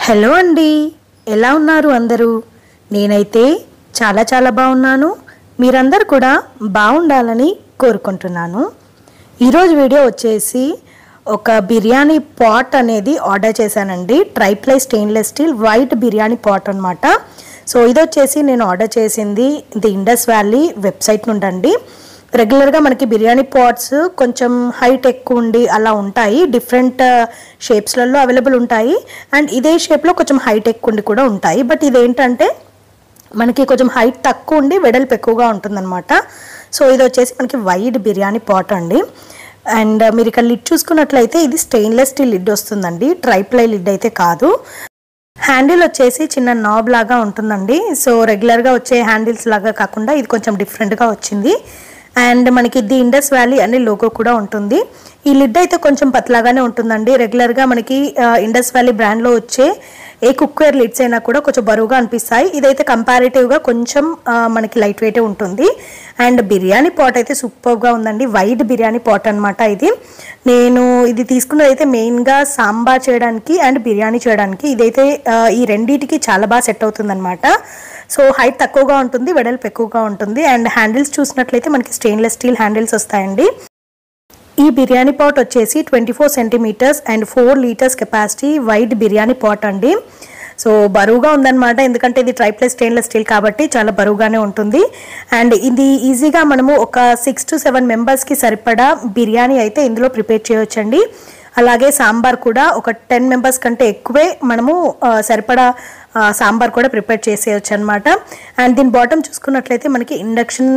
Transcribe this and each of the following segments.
Hello అండి, ఎలా ఉన్నారు అందరూ? నేనైతే చాలా బాగున్నాను. మీరందరూ కూడా బాగుండాలని కోరుకుంటున్నాను. ఈరోజు వీడియో వచ్చేసి ఒక బిర్యానీ పాట్ అనేది ఆర్డర్ చేశానండి. Triply stainless steel white biryani pot అనమాట. సో ఇది వచ్చేసి నేను ఆర్డర్ చేసింది ది ఇండస్ వ్యాలీ వెబ్సైట్ నుండి. రెగ్యులర్గా మనకి బిర్యానీ పాట్స్ కొంచెం హైట్ ఎక్కువ ఉండి అలా ఉంటాయి, డిఫరెంట్ షేప్స్లలో అవైలబుల్ ఉంటాయి. అండ్ ఇదే షేప్లో కొంచెం హైట్ ఎక్కువ ఉండి కూడా ఉంటాయి. బట్ ఇదేంటంటే మనకి కొంచెం హైట్ తక్కువ ఉండి వెడల్పు ఎక్కువగా ఉంటుందన్నమాట. సో ఇది వచ్చేసి మనకి వైట్ బిర్యానీ పాట్ అండి. అండ్ మీరు ఇక్కడ లిడ్ చూసుకున్నట్లయితే ఇది స్టెయిన్లెస్ స్టీల్ లిడ్ వస్తుందండి, ట్రైప్లై లిడ్ అయితే కాదు. హ్యాండిల్ వచ్చేసి చిన్న నాబ్ లాగా ఉంటుందండి. సో రెగ్యులర్గా వచ్చే హ్యాండిల్స్ లాగా కాకుండా ఇది కొంచెం డిఫరెంట్గా వచ్చింది. అండ్ మనకి ది ఇండస్ వ్యాలీ అనే లోగో కూడా ఉంటుంది. ఈ లిడ్ అయితే కొంచెం పతలాగానే ఉంటుందండి. రెగ్యులర్గా మనకి ఇండస్ వ్యాలీ బ్రాండ్లో వచ్చే ఏ కుక్వేర్ లిడ్స్ అయినా కూడా కొంచెం బరువుగా అనిపిస్తాయి. ఇదైతే కంపారిటివ్గా కొంచెం మనకి లైట్ వెయిటే ఉంటుంది. అండ్ బిర్యానీ పాట్ అయితే సూపర్గా ఉందండి. వైట్ బిర్యానీ పాట్ అనమాట ఇది. నేను ఇది తీసుకున్నది అయితే మెయిన్గా సాంబార్ చేయడానికి అండ్ బిర్యానీ చేయడానికి. ఇదైతే ఈ రెండింటికి చాలా బాగా సెట్ అవుతుంది అనమాట. సో హైట్ తక్కువగా ఉంటుంది, వెడల్పు ఎక్కువగా ఉంటుంది. అండ్ హ్యాండిల్స్ చూసినట్లయితే మనకి స్టెయిన్లెస్ స్టీల్ హ్యాండిల్స్ వస్తాయండి. ఈ బిర్యానీ పాట్ వచ్చేసి 24 centimetres and 4 litres capacity white biryani pot అండి. సో బరువుగా ఉందన్నమాట, ఎందుకంటే ఇది ట్రైప్లై స్టెయిన్లెస్ స్టీల్ కాబట్టి చాలా బరువుగానే ఉంటుంది. అండ్ ఇది ఈజీగా మనము ఒక 6 to 7 మెంబర్స్కి సరిపడా బిర్యానీ అయితే ఇందులో ప్రిపేర్ చేయొచ్చండి. అలాగే సాంబార్ కూడా ఒక 10 మెంబర్స్ కంటే ఎక్కువే మనము సరిపడా సాంబార్ కూడా ప్రిపేర్ చేసేయచ్చు అనమాట. అండ్ దీని బాటమ్ చూసుకున్నట్లయితే మనకి ఇండక్షన్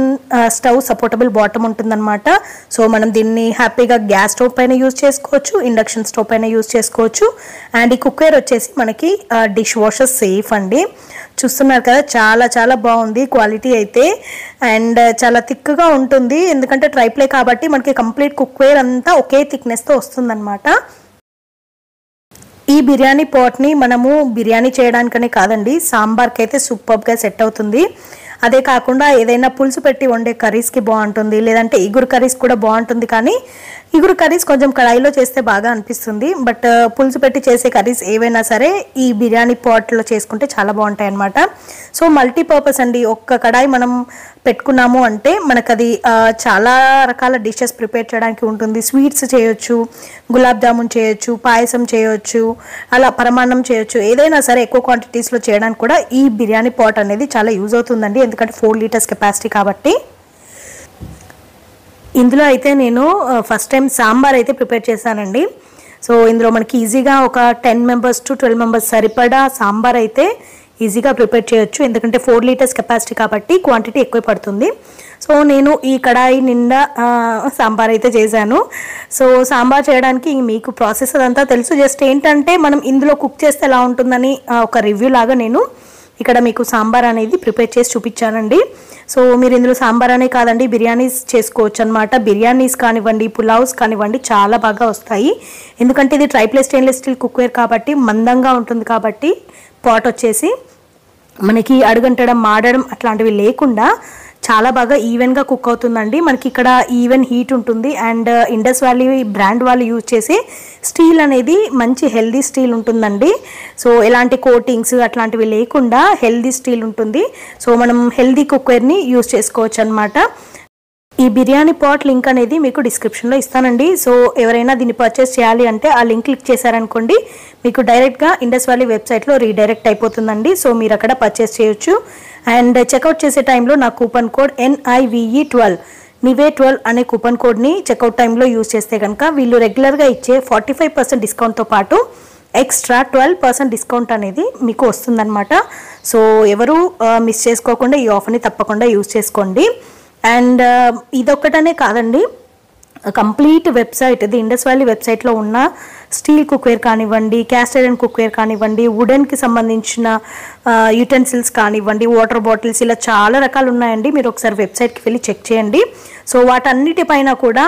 స్టవ్ సపోర్టబుల్ బాటమ్ ఉంటుందన్నమాట. సో మనం దీన్ని హ్యాపీగా గ్యాస్ స్టవ్ పైన యూజ్ చేసుకోవచ్చు, ఇండక్షన్ స్టవ్ పైన యూజ్ చేసుకోవచ్చు. అండ్ ఈ కుక్వేర్ వచ్చేసి మనకి డిష్ వాషర్ సేఫ్ అండి. చూస్తున్నారు కదా, చాలా బాగుంది క్వాలిటీ అయితే. అండ్ చాలా థిక్గా ఉంటుంది, ఎందుకంటే ట్రైప్లై కాబట్టి మనకి కంప్లీట్ కుక్వేర్ అంతా ఒకే థిక్నెస్తో వస్తుందన్నమాట. ఈ బిర్యానీ పాట్ని మనము బిర్యానీ చేయడానికనే కాదండి, సాంబార్కి అయితే సూపర్గా సెట్ అవుతుంది. అదే కాకుండా ఏదైనా పులుసు పెట్టి వండే కర్రీస్కి బాగుంటుంది, లేదంటే ఇగురు కర్రీస్ కూడా బాగుంటుంది. కానీ ఇగురు కర్రీస్ కొంచెం కడాయిలో చేస్తే బాగా అనిపిస్తుంది. బట్ పులుసు పెట్టి చేసే కర్రీస్ ఏవైనా సరే ఈ బిర్యానీ పాట్లో చేసుకుంటే చాలా బాగుంటాయి అన్నమాట. సో మల్టీపర్పస్ అండి. ఒక్క కడాయి మనం పెట్టుకున్నాము అంటే మనకు అది చాలా రకాల డిషెస్ ప్రిపేర్ చేయడానికి ఉంటుంది. స్వీట్స్ చేయొచ్చు, గులాబ్ జామున్ చేయొచ్చు, పాయసం చేయొచ్చు, అలా పరమాన్నం చేయొచ్చు. ఏదైనా సరే ఎక్కువ క్వాంటిటీస్లో చేయడానికి కూడా ఈ బిర్యానీ పాట్ అనేది చాలా యూజ్ అవుతుందండి, ఎందుకంటే 4 లీటర్స్ కెపాసిటీ కాబట్టి. ఇందులో అయితే నేను ఫస్ట్ టైం సాంబార్ అయితే ప్రిపేర్ చేశానండి. సో ఇందులో మనకి ఈజీగా ఒక 10 మెంబర్స్ to 12 మెంబర్స్ సరిపడా సాంబార్ అయితే ఈజీగా ప్రిపేర్ చేయొచ్చు, ఎందుకంటే 4 లీటర్స్ కెపాసిటీ కాబట్టి క్వాంటిటీ ఎక్కువ పడుతుంది. సో నేను ఈ కడాయి నిండా సాంబార్ అయితే చేశాను. సో సాంబార్ చేయడానికి మీకు ప్రాసెస్ అదంతా తెలుసు. జస్ట్ ఏంటంటే మనం ఇందులో కుక్ చేస్తే ఎలా ఉంటుందని ఒక రివ్యూ లాగా నేను ఇక్కడ మీకు సాంబార్ అనేది ప్రిపేర్ చేసి చూపించానండి. సో మీరు ఇందులో సాంబార్ అనే కాదండి, బిర్యానీస్ చేసుకోవచ్చు అనమాట. బిర్యానీస్ కానివ్వండి, పులావ్స్ కానివ్వండి చాలా బాగా వస్తాయి. ఎందుకంటే ఇది ట్రైప్లై స్టెయిన్లెస్ స్టీల్ కుక్వేర్ కాబట్టి మందంగా ఉంటుంది. కాబట్టి పాట్ వచ్చేసి మనకి అడుగంటడం, మాడడం అట్లాంటివి లేకుండా చాలా బాగా ఈవెన్గా కుక్ అవుతుందండి. మనకి ఇక్కడ ఈవెన్ హీట్ ఉంటుంది. అండ్ ఇండస్ వ్యాలీ బ్రాండ్ వాళ్ళు యూజ్ చేసే స్టీల్ అనేది మంచి హెల్దీ స్టీల్ ఉంటుందండి. సో ఎలాంటి కోటింగ్స్ అట్లాంటివి లేకుండా హెల్దీ స్టీల్ ఉంటుంది. సో మనం హెల్దీ కుక్వేర్ని యూజ్ చేసుకోవచ్చు అనమాట. ఈ బిర్యానీ పాట్ లింక్ అనేది మీకు డిస్క్రిప్షన్లో ఇస్తానండి. సో ఎవరైనా దీన్ని పర్చేస్ చేయాలి అంటే ఆ లింక్ క్లిక్ చేశారనుకోండి, మీకు డైరెక్ట్గా ఇండస్ వ్యాలీ వెబ్సైట్లో రీడైరెక్ట్ అయిపోతుందండి. సో మీరు అక్కడ పర్చేస్ చేయొచ్చు. అండ్ చెక్అవుట్ చేసే టైంలో నా కూపన్ కోడ్ NIVE12 NIVE12 అనే కూపన్ కోడ్ని చెక్అవుట్ టైంలో యూజ్ చేస్తే కనుక వీళ్ళు రెగ్యులర్గా ఇచ్చే 45% డిస్కౌంట్తో పాటు ఎక్స్ట్రా 12% డిస్కౌంట్ అనేది మీకు వస్తుందన్నమాట. సో ఎవరు మిస్ చేసుకోకుండా ఈ ఆఫర్ని తప్పకుండా యూజ్ చేసుకోండి. అండ్ ఇదొక్కటనే కాదండి, complete website the Indus valley వెబ్సైట్లో ఉన్న స్టీల్ కుక్వేర్ కానివ్వండి, క్యాస్ట్ ఐరన్ కుక్వేర్ కానివ్వండి, వుడెన్కి సంబంధించిన యూటెన్సిల్స్ కానివ్వండి, వాటర్ బాటిల్స్, ఇలా చాలా రకాలు ఉన్నాయండి. మీరు ఒకసారి వెబ్సైట్కి వెళ్ళి చెక్ చేయండి. సో వాటన్నిటిపైన కూడా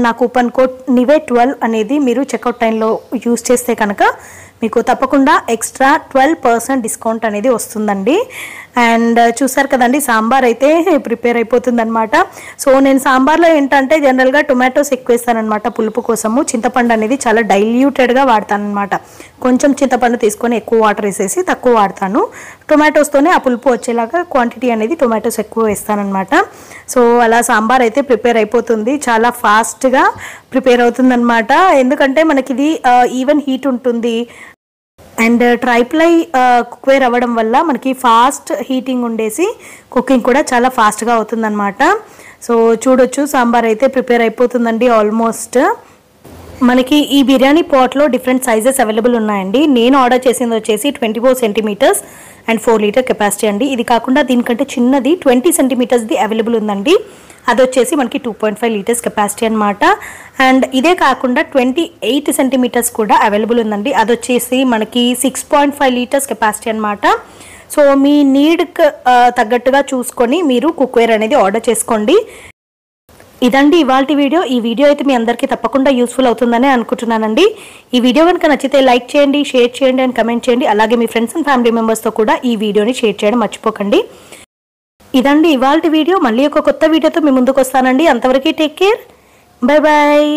నా కూపన్ కోడ్ NIVE12 అనేది మీరు చెక్అవుట్ టైంలో యూజ్ చేస్తే కనుక మీకు తప్పకుండా ఎక్స్ట్రా 12% డిస్కౌంట్ అనేది వస్తుందండి. అండ్ చూసారు కదండి, సాంబార్ అయితే ప్రిపేర్ అయిపోతుందన్నమాట. సో నేను సాంబార్లో ఏంటంటే జనరల్గా టొమాటోస్ ఎక్కువ వేస్తానమాట పులుపు కోసము. చింతపండు అనేది చాలా డైల్యూటెడ్గా వాడతానమాట. కొంచెం చింతపండు తీసుకొని ఎక్కువ వాటర్ వేసేసి తక్కువ వాడతాను. టొమాటోస్తోనే ఆ పులుపు వచ్చేలాగా క్వాంటిటీ అనేది టొమాటోస్ ఎక్కువ వేస్తానమాట. సో అలా సాంబార్ అయితే ప్రిపేర్ అయిపోతుంది. చాలా ఫాస్ట్గా ప్రిపేర్ అవుతుందన్నమాట. ఎందుకంటే మనకి ఇది ఈవెన్ హీట్ ఉంటుంది అండ్ ట్రైప్లై కుక్వేర్ అవ్వడం వల్ల మనకి ఫాస్ట్ హీటింగ్ ఉండేసి కుకింగ్ కూడా చాలా ఫాస్ట్గా అవుతుందన్నమాట. సో చూడొచ్చు, సాంబార్ అయితే ప్రిపేర్ అయిపోతుందండి ఆల్మోస్ట్. మనకి ఈ బిర్యానీ పాట్లో డిఫరెంట్ సైజెస్ అవైలబుల్ ఉన్నాయండి. నేను ఆర్డర్ చేసింది వచ్చేసి 24 సెంటీమీటర్స్ అండ్ 4 లీటర్ కెపాసిటీ అండి. ఇది కాకుండా దీనికంటే చిన్నది 20 సెంటీమీటర్స్ది అవైలబుల్ ఉందండి. అది వచ్చేసి మనకి 2.5 లీటర్స్ కెపాసిటీ అనమాట. అండ్ ఇదే కాకుండా 28 సెంటీమీటర్స్ కూడా అవైలబుల్ ఉందండి. అది వచ్చేసి మనకి 6.5 లీటర్స్ కెపాసిటీ అనమాట. సో మీ నీడ్కి తగ్గట్టుగా చూసుకొని మీరు కుక్వేర్ అనేది ఆర్డర్ చేసుకోండి. ఇదండి ఇవాల్టి వీడియో. ఈ వీడియో అయితే మీ అందరికీ తప్పకుండా యూస్ఫుల్ అవుతుందని అనుకుంటున్నానండి. ఈ వీడియో కనుక నచ్చితే లైక్ చేయండి, షేర్ చేయండి అండ్ కమెంట్ చేయండి. అలాగే మీ ఫ్రెండ్స్ అండ్ ఫ్యామిలీ మెంబర్స్తో కూడా ఈ వీడియోని షేర్ చేయడం మర్చిపోకండి. ఇదండి ఇవాల్టి వీడియో. మళ్ళీ ఒక కొత్త వీడియోతో మీ ముందుకు వస్తానండి. అంతవరకు టేక్ కేర్, బై బాయ్.